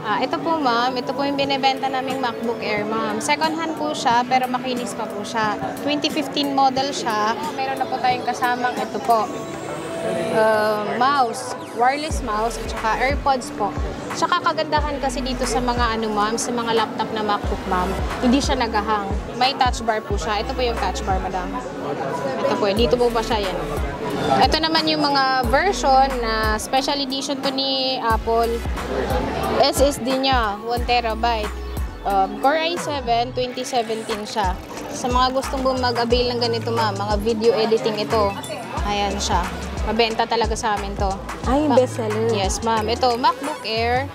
Ito po ma'am, ito po yung binibenta naming MacBook Air ma'am. Second hand po siya pero makinis pa po siya. 2015 model siya. Meron na po tayong kasamang ito po. Mouse, wireless mouse at saka AirPods po. Tsaka kagandahan kasi dito sa mga ma'am, sa mga laptop na MacBook ma'am, hindi siya nagahang. May touch bar po siya. Ito po yung touch bar madam. Ito po, dito po ba siya yan? Ito naman yung mga version na special edition po ni Apple. SSD niya, 1 terabyte. Core i7, 2017 siya. Sa mga gustong mag-avail ng ganito ma'am, mga video editing ito. Ayan siya. Mabenta talaga sa amin to. Ay, bestseller. Yes ma'am. Ito, MacBook Air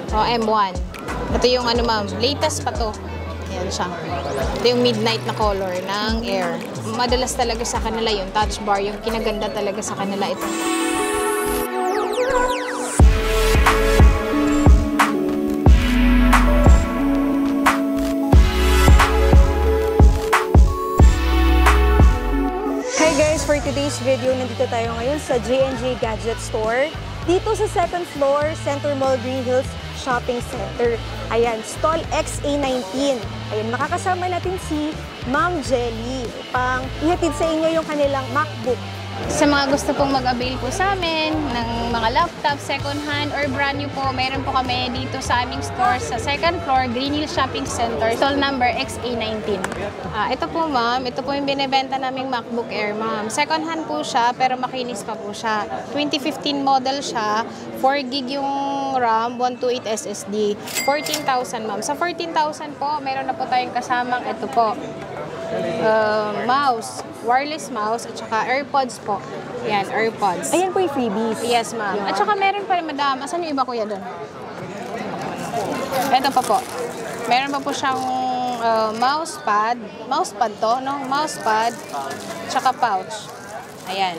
M1. Ito yung ma'am, latest pa to. Ayan siya. Ito yung midnight na color ng Air. Madalas talaga sa kanila yung touch bar, yung kinaganda talaga sa kanila ito. Hi guys! For today's video, nandito tayo ngayon sa J&J Gadget Store. Dito sa second floor, Center Mall Green Hills Shopping Center. Ayan, stall XA19. Ayan, makakasama natin si Ma'am Jelly upang ihatid sa inyo yung kanilang MacBook. Sa mga gusto pong mag-avail po sa amin ng mga laptop, second hand or brand new po, meron po kami dito sa aming store sa second floor, Green Hills Shopping Center, stall number XA19. Ito po ma'am, ito po yung binibenta naming MacBook Air ma'am. Second hand po siya pero makinis pa po siya. 2015 model siya, 4 gig yung RAM, 128 SSD, 14,000 ma'am. Sa 14,000 po, meron na po tayong kasamang ito po. Mouse, wireless mouse at saka AirPods po. Yan, AirPods. Ayan po yung freebies. Yes, ma'am. At saka meron pa rin, madam. Asan yung iba kuya doon? Ito pa po. Meron pa po siyang mousepad. Mousepad to, no? Mousepad. Tsaka pouch. Ayan.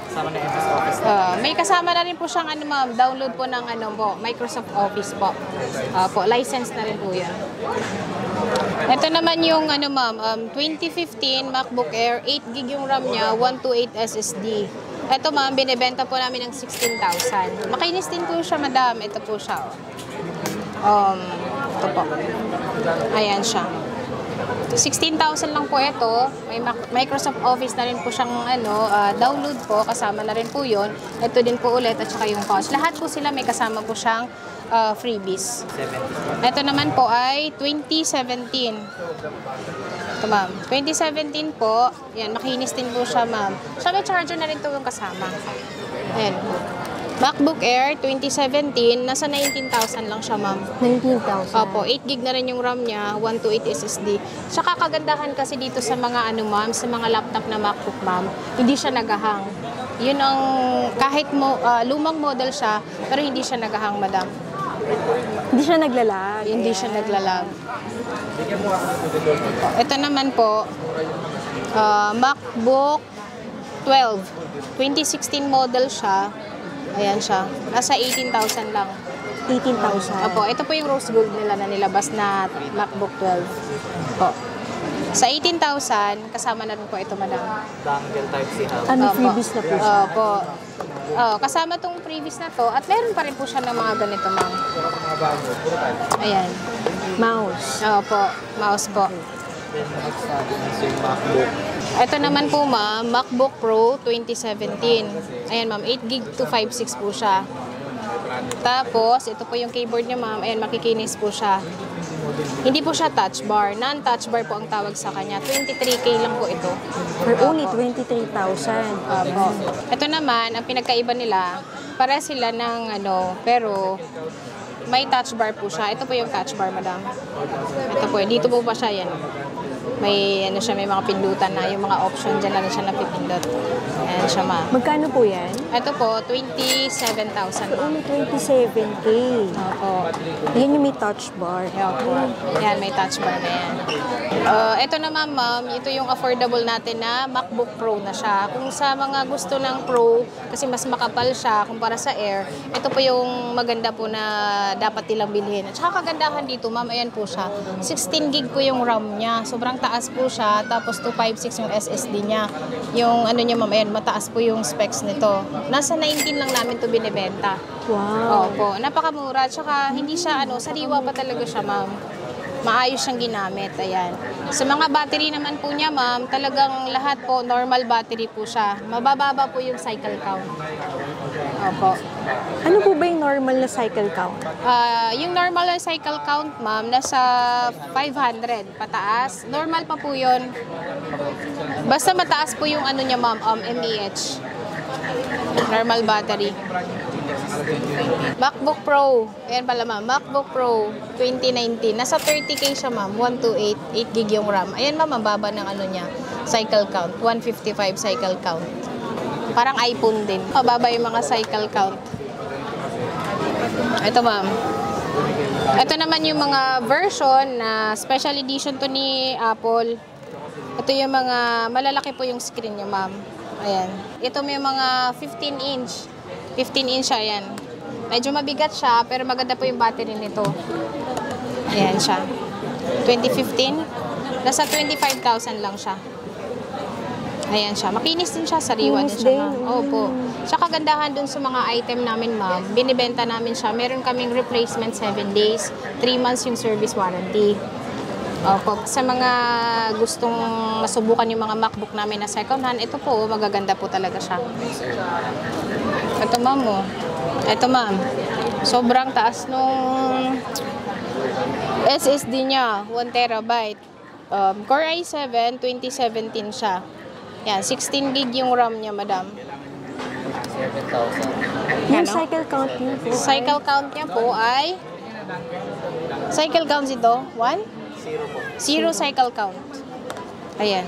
Kasama na MS Office. May kasama na rin po siyang ma'am, download po ng po, Microsoft Office po. License na rin po yan. Ito naman yung ma'am, 2015 MacBook Air, 8 gig yung RAM niya, 128 SSD. Ito ma'am, binibenta po namin ng 16,000. Makinis din po siya madam, ito po siya. Ito po. Ayan siya. 16,000 lang po ito. May Microsoft Office na rin po siyang download po. Kasama na rin po yun. Ito din po ulit at saka yung pouch. Lahat po sila may kasama po siyang freebies. Ito naman po ay 2017. Ito ma'am. 2017 po. Yan, makinis din po siya ma'am. Siya may charger na rin ito yung kasama. Ayan. MacBook Air 2017, nasa 19,000 lang siya, ma'am. 19,000? Opo, 8 gig na rin yung RAM niya, 128 SSD. Saka kagandahan kasi dito sa mga ma'am, sa mga laptop na MacBook, ma'am, hindi siya nagahang. Yun ang, kahit lumang model siya, pero hindi siya nagahang, madam. Hindi siya naglalag? Hindi siya naglalag. Ito naman po, MacBook 12, 2016 model siya. Ayan siya. Nasa 18,000 lang. 18,000? Opo. Ito po yung rose gold nila na nilabas na MacBook 12. Opo. Sa 18,000, kasama na rin po ito, madam. Dongle Type-C hub. May freebies na po siya? Opo. Kasama tong previous na to. At meron pa rin po siya ng mga ganito, ma'am. Ayan. Mouse? Opo. Mouse po. Ito naman po ma'am, MacBook Pro 2017. Ayan ma'am, 8 gig to 5.6 po siya. Tapos, ito po yung keyboard niya ma'am. Ayan, makikinis po siya. Hindi po siya touch bar. Non-touch bar po ang tawag sa kanya. 23K lang po ito. For only 23,000? Opo. Ito naman, ang pinagkaiba nila, para sila ng pero may touch bar po siya. Ito po yung touch bar, madam. Ito po, dito po pa siya yan. May siya, may mga pindutan na yung mga option dyan na rin siya napipindot. Ayan siya ma. Magkano po yan? Ito po, 27,000 ma. Only 27K. Opo. Yan yung may touch bar. Opo. Yan, may touch bar na yan. Ito naman ma'am, ito yung affordable natin na MacBook Pro na siya. Kung sa mga gusto ng Pro, kasi mas makapal siya kumpara sa Air, ito po yung maganda po na dapat nilang bilhin. At saka kagandahan dito ma'am, ayan po siya. 16 gig po yung RAM niya. Sobrang taas po siya. Tapos 256 yung SSD niya. Yung niya ma'am, ayan, mataas po yung specs nito. Nasa 19 lang namin to binibenta. Wow. Opo, napakamura. Tsaka hindi siya, sariwa pa talaga siya, ma'am. Maayos siyang ginamit, ayan. Sa mga battery naman po niya, ma'am, talagang lahat po, normal battery po siya. Mabababa po yung cycle count. Opo. Ano po ba yung normal na cycle count? Yung normal na cycle count, ma'am, nasa 500 pataas. Normal pa po yun. Basta mataas po yung ano niya, ma'am, mAh. Normal battery. MacBook Pro. Ayan pala, ma'am. MacBook Pro 2019. Nasa 30K siya, ma'am. 128, 8 gig yung RAM. Ayan, ma'am, ang baba ng ano niya. Cycle count. 155 cycle count. Parang iPhone din. Mababa yung mga cycle count. Ito, ma'am. Ito naman yung mga version na special edition to ni Apple. Ito yung mga malalaki po yung screen niya, ma'am. Ayan. Ito may mga 15 inch. 15 inch siya, ayan. Medyo mabigat siya, pero maganda po yung battery nito. Ayan siya. 2015. Nasa 25,000 lang siya. Ayan siya. Makinis din siya. Sariwa din Kinis siya, din. ma'am. Opo. Sa kagandahan dun sa mga item namin, ma'am, binibenta namin siya. Meron kaming replacement 7 days. 3 months yung service warranty. Opo. Sa mga gustong masubukan yung mga MacBook namin na second hand, ito po, magaganda po talaga siya. Ito, ma'am, oh. Ito, ma'am. Sobrang taas nung SSD niya. 1 terabyte. Core i7, 2017 siya. Yan, 16 gig yung RAM niya, madam. 7,000. Yung Ano? cycle count niyo po? Cycle count niya po ay... Cycle count ito? 1? 0 cycle count. Ayan.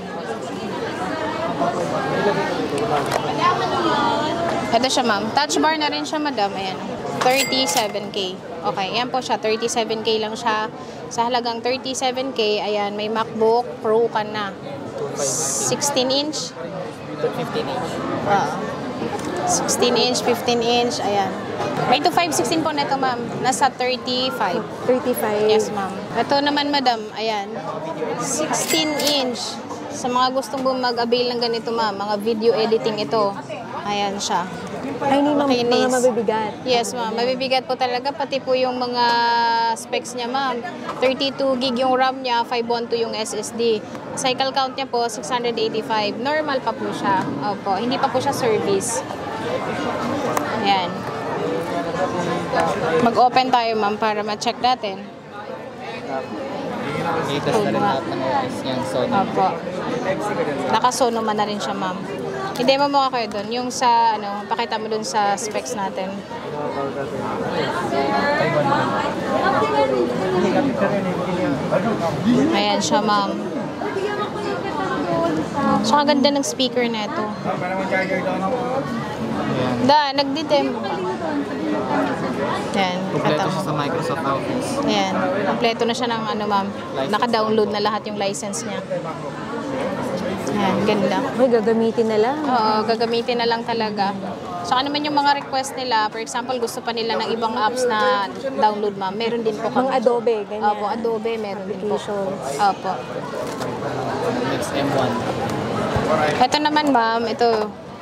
Ito siya, ma'am. Touch bar na rin siya, madam. Ayan. 37K. Okay, yan po siya. 37K lang siya. Sa halagang 37K, ayan, may MacBook Pro ka na. 16 inch. 15 inch. 16 inch, 15 inch, ayan. May 2516 po na ito, ma'am. Nasa 35. 35. Yes, ma'am. Ito naman, madam, ayan. 16 inch. Sa mga gustong mag-avail ng ganito, ma'am, mga video editing ito. Ayan siya. Ay, hindi mga Makinis. mabibigat. Yes, ma'am. Mabibigat po talaga. Pati po yung mga specs niya, ma'am. 32 gig yung RAM niya, 512 yung SSD. Cycle count niya po, 685. Normal pa po siya. Opo. Hindi pa po siya service. Ayan. Mag-open tayo, ma'am, para ma-check natin. Latest na rin lahat ng OS niyan. Sony. Opo. Naka-Sono man na rin siya, ma'am. Hindi mo mukha kayo doon. Yung sa, pakita mo doon sa specs natin. Ayan siya, ma'am. Saka ganda ng speaker na ito. Da, nagdi-demo ka. Ayan, Kompleto kata siya mo. sa Microsoft Office. Ayan, kompleto na siya ng ma'am. Naka-download na lahat yung license niya. Ayan, ganda. May gagamitin na lang. Oo, gagamitin na lang talaga. Saka naman yung mga request nila, for example, gusto pa nila ng ibang apps na download, ma'am. Meron din po kami. Mga Adobe, ganyan. Opo, Adobe, meron din po. Applications. Opo. Next M1. Ito naman, ma'am, ito,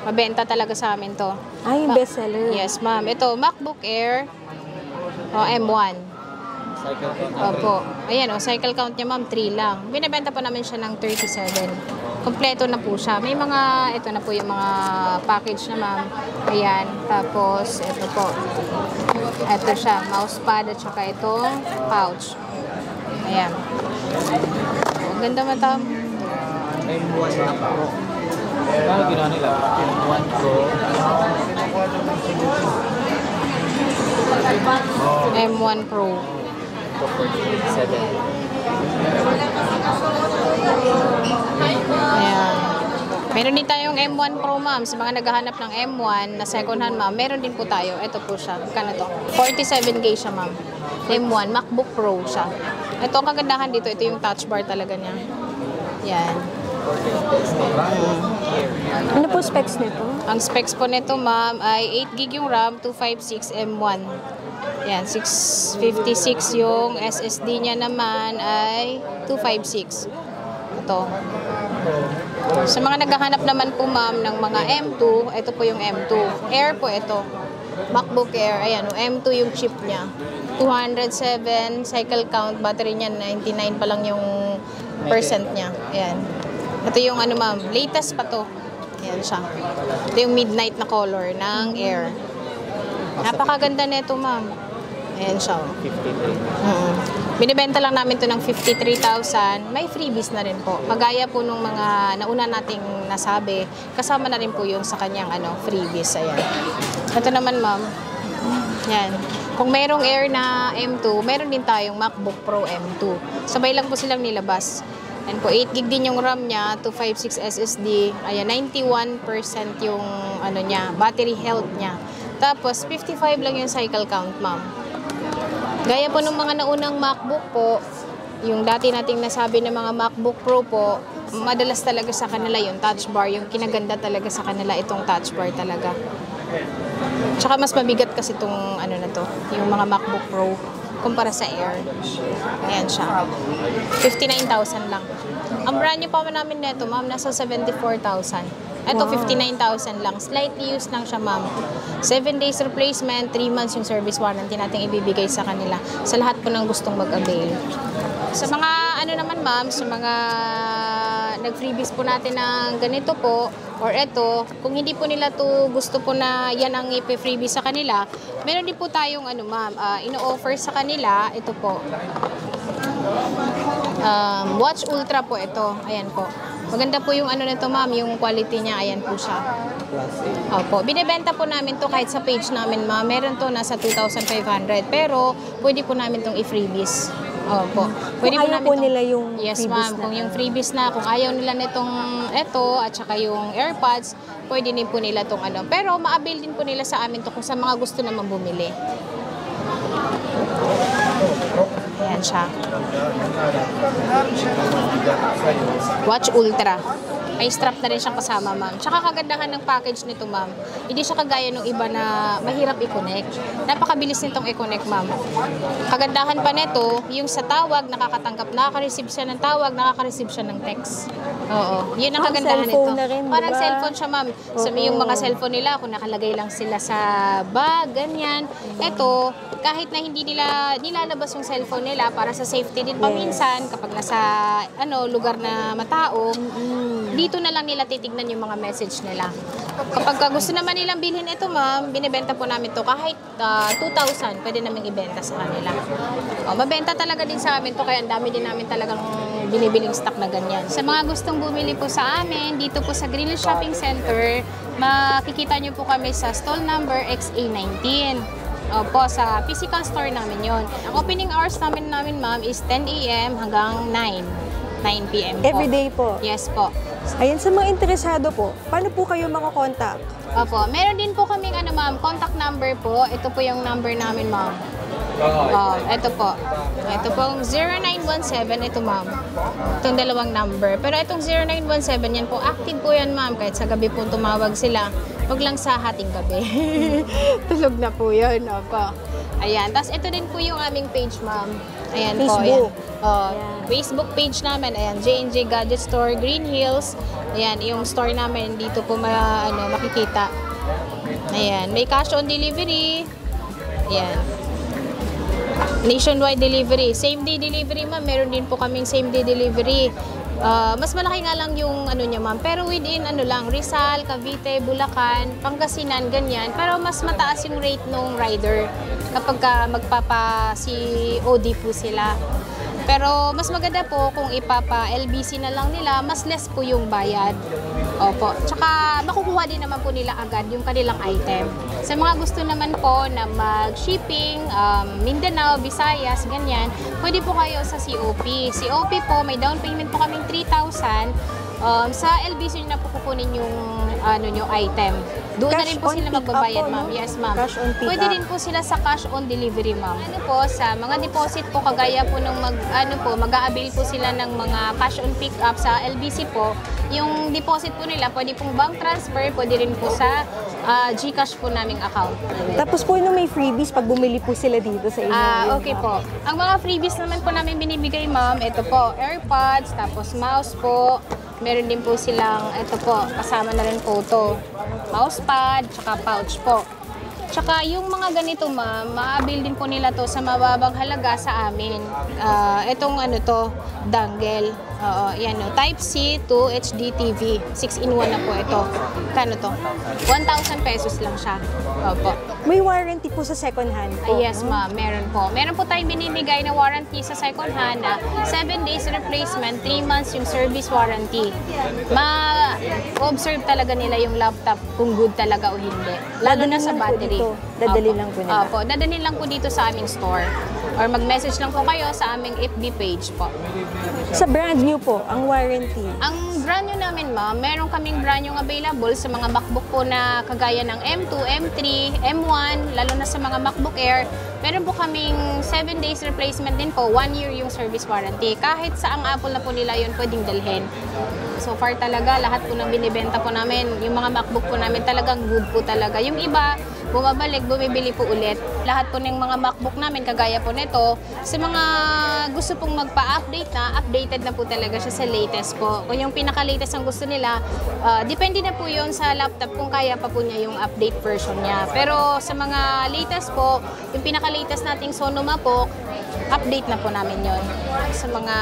mabenta talaga sa amin to. Ay, yung bestseller. Yes, ma'am. Ito, MacBook Air M1. Cycle count. Opo. Ayan, cycle count niya, ma'am, 3 lang. Binibenta pa namin siya ng 37. Kompleto na po siya. May mga, ito na po yung mga package na, ma'am. Ayan. Tapos, ito po. Ito siya, mousepad at saka itong pouch. Ayan. Ang ganda mata. M1 na Pro. Ano ginawa nila? M1 Pro. M1 Pro. 247. Ayan. Meron din tayong M1 Pro, ma'am. Sa mga naghahanap ng M1 na second hand, ma'am, meron din po tayo. Ito po siya. Kano to? 47K siya, ma'am. M1, MacBook Pro siya. Ito ang kagandahan dito. Ito yung touch bar talaga niya. Yan. Ano po specs nito? Ang specs po nito, ma'am, ay 8 gig yung RAM, 256 M1. Yan, 656 yung SSD niya naman ay 256. Ito. Sa mga naghahanap naman po ma'am ng mga M2, ito po yung M2. Air po ito. MacBook Air, ayan, M2 yung chip niya. 207 cycle count, battery niya 99 pa lang yung percent niya. Ayan. Ito yung ano ma'am, latest pa to. Ayan siya. Ito yung midnight na color ng Air. Napakaganda nito ma'am. Ayan siya. 53. Binibenta lang namin to ng 53,000. May freebies na rin po. Kagaya po nung mga nauna nating nasabi, kasama na rin po yun sa kanyang freebies. Ayan. Ito naman ma'am. Yan. Kung mayroong Air na M2, mayroon din tayong MacBook Pro M2. Sabay lang po silang nilabas. Yan po, 8 gig din yung RAM niya, 256 SSD. Ayan, 91% yung niya, battery health niya. Tapos, 55 lang yung cycle count, ma'am. Gaya po ng mga naunang MacBook po, yung dati nating nasabi ng mga MacBook Pro po, madalas talaga sa kanila yung touch bar, yung kinaganda talaga sa kanila itong touch bar talaga. Tsaka mas mabigat kasi itong na to, yung mga MacBook Pro kumpara sa Air. Ayan siya. 59,000 lang. Ang brand new pa namin neto, ma'am, nasa 74,000. Ito, wow. 59,000 lang. Slightly used lang siya, ma'am. 7 days replacement, 3 months yung service warranty natin ibibigay sa kanila. Sa lahat po ng gustong mag-avail. Sa mga naman, ma'am, sa mga nag-freebies po natin ng ganito po, or eto, kung hindi po nila to gusto po na yan ang ipi-freebie sa kanila, meron din po tayong ma'am, ino-offer sa kanila, ito po. Watch Ultra po ito. Ayan po. Maganda po yung nito ma'am, yung quality niya. Ayan po siya. Opo. Binibenta po namin to kahit sa page namin ma'am. Meron to nasa 2,500. Pero pwede po namin tong i-freebies. Opo. Pwede kung ayaw po nila yung yes, freebies ma'am. Kung yung freebies na, kung ayaw nila nitong ito at saka yung AirPods, pwede din po nila tong Pero ma-avail din po nila sa amin to kung sa mga gusto naman bumili. Ayan siya. Watch Ultra. May strap na rin siyang kasama, ma'am. Tsaka kagandahan ng package nito, ma'am. Hindi siya kagaya ng iba na mahirap i-connect. Napakabilis nitong i-connect, ma'am. Kagandahan pa nito, yung sa tawag, nakakatanggap, nakaka-receive siya ng tawag, nakaka-receive siya ng text. Oo. Yun ang kagandahan nito. Parang diba? cellphone siya, ma'am. Sa yung mga cellphone nila, kung nakalagay lang sila sa bag, ganyan. Ito, kahit na hindi nila nilalabas yung cellphone nila para sa safety din paminsan, kapag nasa lugar na matao, dito na lang nila titignan yung mga message nila. Kapag gusto naman nilang bilhin ito, ma'am, binibenta po namin to kahit 2,000, pwede namin ibenta sa kanila. Mabenta talaga din sa amin to, kaya ang dami din namin talagang binibiling stock na ganyan. Sa mga gustong bumili po sa amin, dito po sa Green Hills Shopping Center, makikita nyo po kami sa stall number XA19. Opo, sa physical store namin yon. Ang opening hours namin ma'am, is 10 a.m. hanggang 9 p.m. po. Every day po? Yes po. Ayan, sa mga interesado po, paano po kayo makakontakt? Opo, meron din po kaming ma'am, contact number po. Ito po yung number namin, ma'am. Ito po. Ito pong 0917, ito ma'am. Itong dalawang number. Pero itong 0917, yan po, active po yan ma'am. Kahit sa gabi po tumawag sila. Huwag lang sa hating gabi. Tulog na po yun. Opo. Ayan. Tapos ito din po yung aming page, ma'am. Ayan Facebook. Po. Ayan. Facebook page namin. Ayan. J&J Gadget Store, Green Hills. Ayan. Yung store namin. Dito po makikita. Ayan. May cash on delivery. Ayan. Nationwide delivery. Same day delivery, ma'am. Meron din po kaming same day delivery. Mas malaki nga lang yung niya, ma'am. Pero within lang, Rizal, Cavite, Bulacan, Pangasinan, ganyan. Pero mas mataas yung rate ng rider kapag magpapa-COD po sila. Pero mas maganda po kung ipapa-LBC na lang nila, mas less po yung bayad. Opo. Tsaka makukuha din naman po nila agad yung kanilang item. Sa mga gusto naman po na mag-shipping, Mindanao, Visayas, ganyan, pwede po kayo sa COP. COP po, may down payment po kaming 3,000. Sa LBC nyo na po kukunin yung item. Doon na rin po sila magbabayad, ma'am. Yes, ma'am. Pwede din po sila sa cash on delivery, ma'am. Sa mga deposit po, kagaya po ng mag-a-avail po sila ng mga cash on pick up sa LBC po. Yung deposit po nila, pwede pong bank transfer, pwede rin po sa GCash po naming account. Tapos po may freebies pag bumili po sila dito sa inyo. Okay po. Ang mga freebies naman po namin binibigay, ma'am, ito po, AirPods, tapos mouse po, Meron din po silang, ito po, kasama na rin po ito. Mousepad, tsaka pouch po. Tsaka yung mga ganito ma'am, ma-avail din po nila to sa mababang halaga sa amin. Itong ano to, dongle. Yan o, Type-C to HD TV. 6-in-1 na po ito. Kano to? 1,000 pesos lang siya. Opo. May warranty po sa second hand po. Yes ma'am, meron po. Meron po tayong binibigay na warranty sa second hand na 7 days replacement, 3 months yung service warranty. Ma-observe talaga nila yung laptop kung good talaga o hindi. Lalo na sa battery. Dadali lang po nila. Opo, dadalhin lang po dito sa aming store. Or mag-message lang po kayo sa aming FB page po. Sa brand new po, ang warranty. Ang brand new namin ma'am, meron kaming brand new available sa mga MacBook po na kagaya ng M2, M3, M1, lalo na sa mga MacBook Air. Meron po kaming 7 days replacement din po, 1 year yung service warranty. Kahit sa ang Apple na po nila yun pwedeng dalhin. So far talaga, lahat po ng binibenta po namin, yung mga MacBook po namin talagang good po talaga. Yung iba, bumabalik, bumibili po ulit. Lahat po ng mga MacBook namin, kagaya po nito, sa mga gusto pong magpa-update na, updated na po talaga siya sa latest po. Kung yung pinaka-latest ang gusto nila, depende na po yun sa laptop kung kaya pa po niya yung update version niya. Pero sa mga latest po, yung pinaka-latest nating Sonoma po, update na po namin yun. Sa mga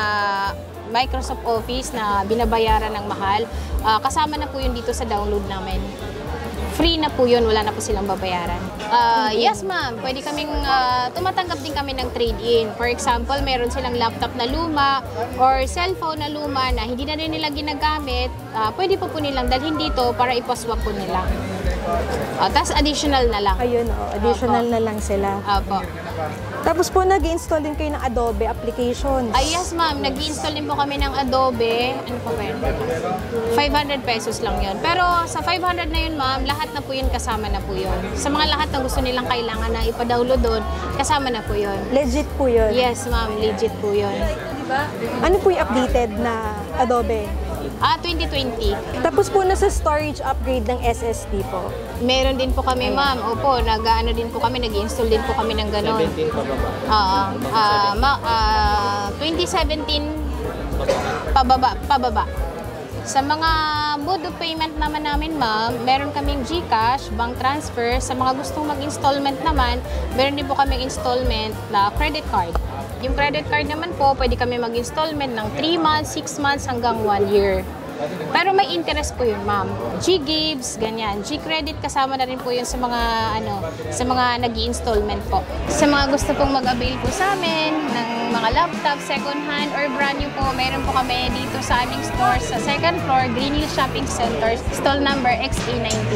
Microsoft Office na binabayaran ng mahal, kasama na po yun dito sa download namin. Free na po yun, wala na po silang babayaran. Yes ma'am, pwede kaming, tumatanggap din kami ng trade-in. For example, meron silang laptop na luma or cellphone na luma na hindi na rin nila ginagamit, pwede po nilang dalhin dito para ipaswap po nila. Tapos additional na lang. Ayun, additional Opo. na lang sila. Opo. Tapos po, nag-install din kayo ng Adobe applications. Yes ma'am, nag-install din po kami ng Adobe. Ano pa ba yun? 500 pesos lang yun. Pero sa 500 na yun ma'am, lahat na po yun, kasama na po yun. Sa mga lahat na gusto nilang kailangan na ipa-download doon, kasama na po yun. Legit po yun. Yes ma'am, legit po yun. Ano po yung updated na Adobe? 2020. Tapos po, nasa storage upgrade ng SSD po. Meron din po kami ma'am. Opo, nag-ano din po kami, nag-install din po kami ng gano'n. 17 pababa. 2017 pababa. Sa mga mode of payment naman namin ma'am, meron kaming GCash, bank transfer. Sa mga gustong mag-installment naman, meron din po kaming installment na credit card. Yung credit card naman po, pwede kami mag-installment ng 3 months, 6 months hanggang 1 year. Pero may interest po yun, ma'am. G-Gives, ganyan. G-Credit, kasama na rin po yun sa mga, sa mga nag-i-installment po. Sa mga gusto pong mag-avail po sa amin ng mga laptop, second hand, or brand new po, meron po kami dito sa aming store sa second floor, Green Hills Shopping Center, stall number XA19.